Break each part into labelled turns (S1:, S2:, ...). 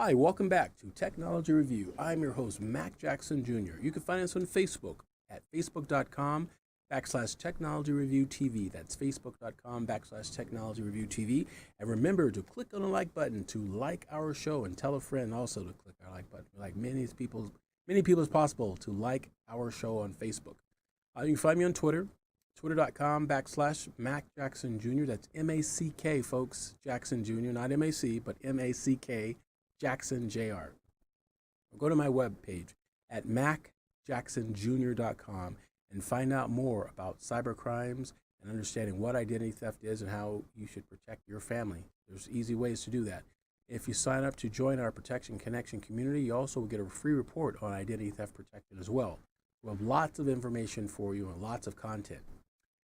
S1: Hi, welcome back to Technology Review. I'm your host, Mac Jackson Jr. You can find us on Facebook at facebook.com/ Technology Review TV. That's facebook.com/ Technology Review TV. And remember to click on the like button to like our show and tell a friend also to click our like button. Like many people as possible to like our show on Facebook. You can find me on Twitter, twitter.com/ Mac Jackson Jr. That's MACK, folks. Jackson Jr., not MAC, but MACK Jackson Jr. Go to my webpage at macjacksonjr.com and find out more about cyber crimes and understanding what identity theft is and how you should protect your family. There's easy ways to do that. If you sign up to join our Protection Connection community, you also will get a free report on identity theft protection as well. We have lots of information for you and lots of content.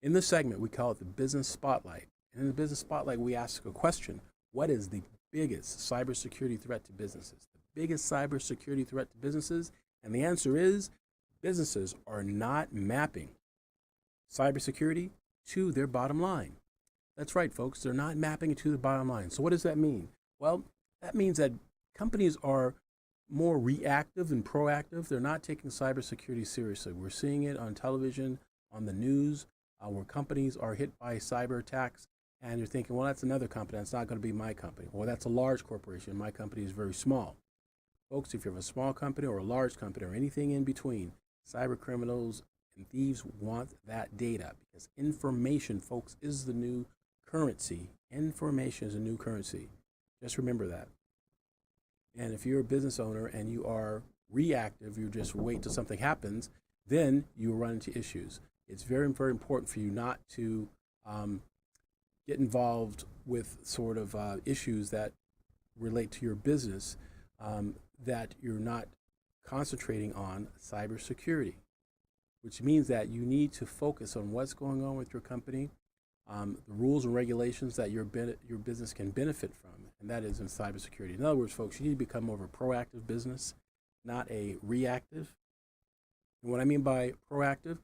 S1: In this segment, we call it the Business Spotlight. And in the Business Spotlight, we ask a question: what is the biggest cybersecurity threat to businesses? The biggest cybersecurity threat to businesses? And the answer is businesses are not mapping cybersecurity to their bottom line. That's right, folks. They're not mapping it to the bottom line. So what does that mean? Well, that means that companies are more reactive than proactive. They're not taking cybersecurity seriously. We're seeing it on television, on the news, where companies are hit by cyber attacks, and you're thinking, well, that's another company. That's not going to be my company. Well, that's a large corporation. My company is very small. Folks, if you have a small company or a large company or anything in between, cyber criminals and thieves want that data because information, folks, is the new currency. Information is a new currency. Just remember that. And if you're a business owner and you are reactive, you just wait till something happens, then you run into issues. It's very, very important for you not to get involved with sort of issues that relate to your business that you're not concentrating on cybersecurity, which means that you need to focus on what's going on with your company, the rules and regulations that your business can benefit from, and that is in cybersecurity. In other words, folks, you need to become more of a proactive business, not a reactive. And what I mean by proactive,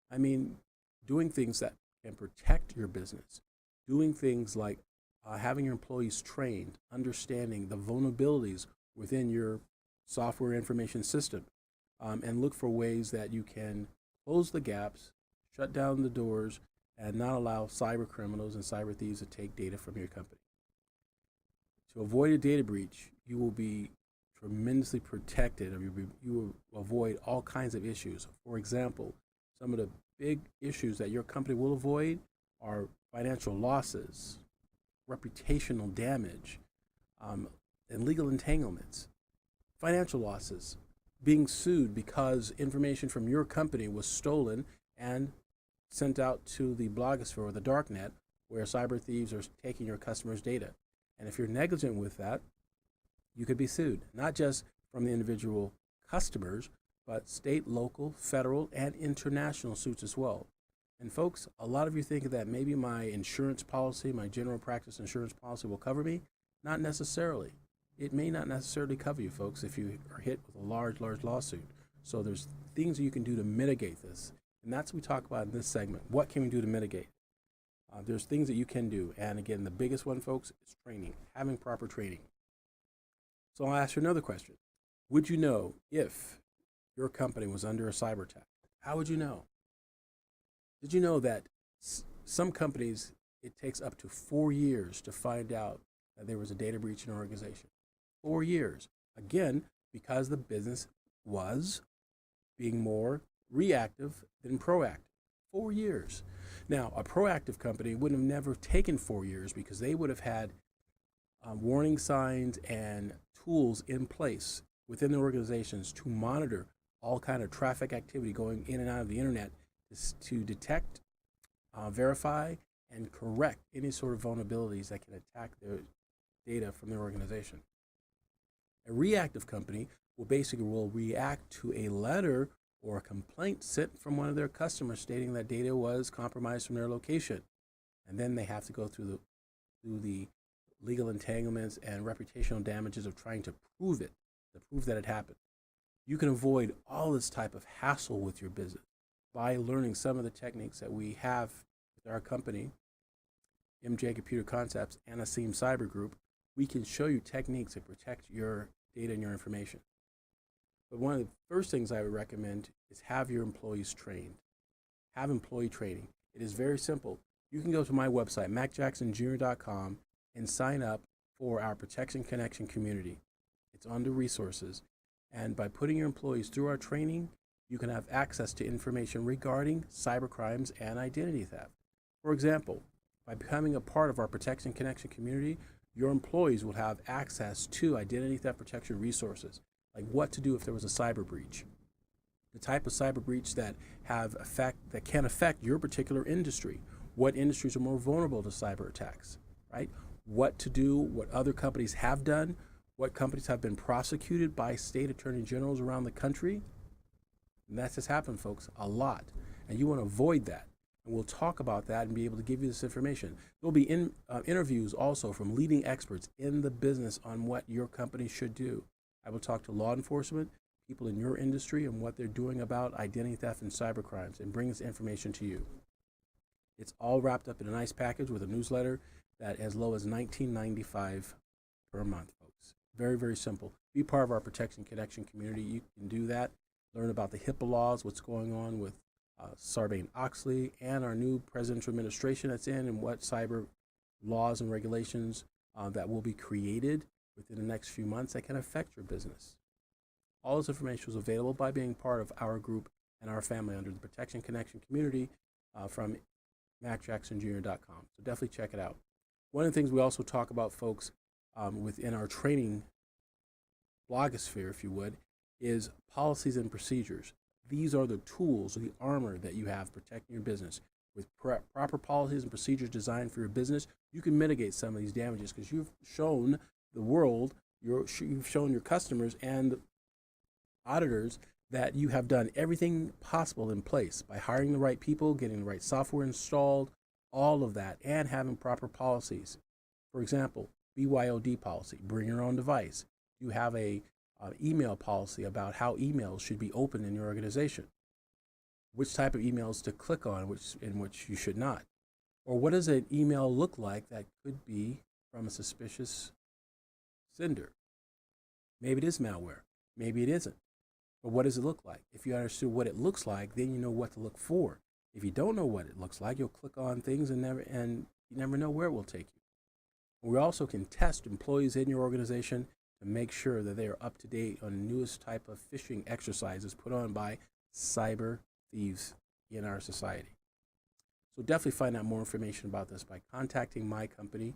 S1: I mean doing things that can protect your business, doing things like having your employees trained, understanding the vulnerabilities within your software information system, and look for ways that you can close the gaps, shut down the doors, and not allow cyber criminals and cyber thieves to take data from your company. To avoid a data breach, you will be tremendously protected, or you will avoid all kinds of issues. For example, some of the big issues that your company will avoid are financial losses, reputational damage, and legal entanglements. Financial losses, being sued because information from your company was stolen and sent out to the blogosphere or the darknet, where cyber thieves are taking your customers' data. And if you're negligent with that, you could be sued, not just from the individual customers, but state, local, federal, and international suits as well. And folks, a lot of you think that maybe my insurance policy, my general practice insurance policy will cover me. Not necessarily. It may not necessarily cover you, folks, if you are hit with a large lawsuit. So there's things that you can do to mitigate this. And that's what we talk about in this segment. What can we do to mitigate? There's things that you can do. And again, the biggest one, folks, is training, having proper training. So I'll ask you another question. Would you know if your company was under a cyber attack? How would you know? Did you know that some companies, it takes up to 4 years to find out that there was a data breach in an organization? 4 years. Again, because the business was being more reactive than proactive. 4 years. Now, a proactive company would have never taken 4 years because they would have had warning signs and tools in place within the organizations to monitor all kind of traffic activity going in and out of the internet to detect, verify, and correct any sort of vulnerabilities that can attack their data from their organization. A reactive company will react to a letter or a complaint sent from one of their customers stating that data was compromised from their location. And then they have to go through the legal entanglements and reputational damages of trying to prove it, to prove that it happened. You can avoid all this type of hassle with your business by learning some of the techniques that we have with our company, MJ Computer Concepts and Asim Cyber Group, we can show you techniques to protect your data and your information. But one of the first things I would recommend is have your employees trained. Have employee training. It is very simple. You can go to my website, macjacksonjr.com, and sign up for our Protection Connection community. It's under resources. And by putting your employees through our training, you can have access to information regarding cybercrimes and identity theft. For example, by becoming a part of our Protection Connection community, your employees will have access to identity theft protection resources, like what to do if there was a cyber breach, the type of cyber breach that can affect your particular industry, what industries are more vulnerable to cyber attacks, right? What to do, what other companies have done, what companies have been prosecuted by state attorney generals around the country. And that's just happened, folks, a lot. And you want to avoid that. And we'll talk about that and be able to give you this information. There'll be interviews also from leading experts in the business on what your company should do. I will talk to law enforcement, people in your industry, and what they're doing about identity theft and cybercrimes, and bring this information to you. It's all wrapped up in a nice package with a newsletter that as low as $19.95 per month, folks. Very, very simple. Be part of our Protection Connection community. You can do that. Learn about the HIPAA laws, what's going on with Sarbanes-Oxley, and our new presidential administration that's in, and what cyber laws and regulations that will be created within the next few months that can affect your business. All this information is available by being part of our group and our family under the Protection Connection community from macjacksonjr.com. So definitely check it out. One of the things we also talk about, folks, within our training blogosphere, if you would, is policies and procedures. These are the tools, the armor that you have protecting your business. With proper policies and procedures designed for your business, you can mitigate some of these damages because you've shown the world, you've shown your customers and auditors that you have done everything possible in place by hiring the right people, getting the right software installed, all of that, and having proper policies. For example, BYOD policy, bring your own device. You have a email policy about how emails should be opened in your organization, which type of emails to click on, in which you should not, or what does an email look like that could be from a suspicious sender. Maybe it is malware, maybe it isn't, but what does it look like? If you understood what it looks like, then you know what to look for. If you don't know what it looks like, you'll click on things and you never know where it will take you. We also can test employees in your organization to make sure that they are up to date on the newest type of phishing exercises put on by cyber thieves in our society. So definitely find out more information about this by contacting my company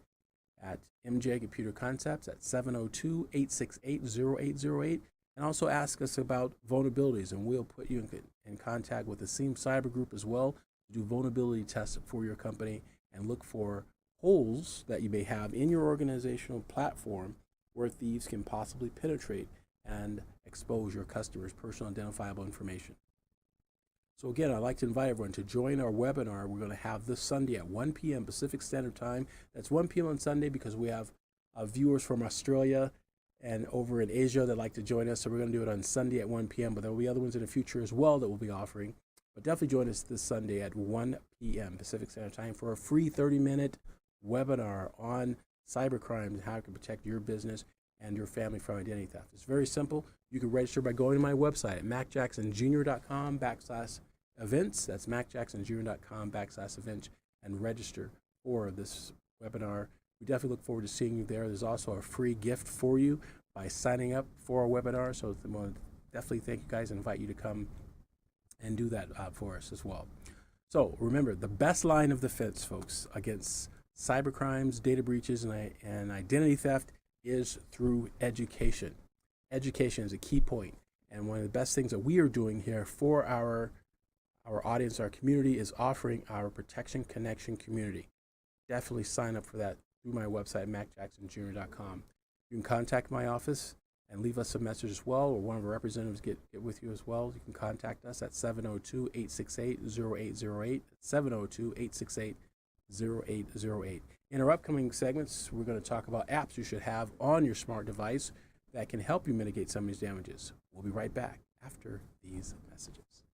S1: at MJ Computer Concepts at 702-868-0808, and also ask us about vulnerabilities, and we'll put you in contact with the SEAM Cyber Group as well to do vulnerability tests for your company and look for holes that you may have in your organizational platform where thieves can possibly penetrate and expose your customers' personal identifiable information. So again, I'd like to invite everyone to join our webinar we're going to have this Sunday at 1 p.m. Pacific Standard Time. That's 1 p.m. on Sunday because we have viewers from Australia and over in Asia that like to join us. So we're going to do it on Sunday at 1 p.m., but there will be other ones in the future as well that we'll be offering. But definitely join us this Sunday at 1 p.m. Pacific Standard Time for a free 30-minute webinar on cybercrimes and how you can protect your business and your family from identity theft. It's very simple. You can register by going to my website at macjacksonjr.com/events. That's macjacksonjr.com/events, and register for this webinar. We definitely look forward to seeing you there. There's also a free gift for you by signing up for our webinar. So I want to definitely thank you guys and invite you to come and do that for us as well. So remember, the best line of defense, folks, against cybercrimes, data breaches, and identity theft is through education. Education is a key point, and one of the best things that we are doing here for our audience, our community, is offering our Protection Connection community. Definitely sign up for that through my website, macjacksonjr.com. You can contact my office and leave us a message as well, or one of our representatives get with you as well. You can contact us at 702-868-0808, 702-868-0808. In our upcoming segments, we're going to talk about apps you should have on your smart device that can help you mitigate some of these damages. We'll be right back after these messages.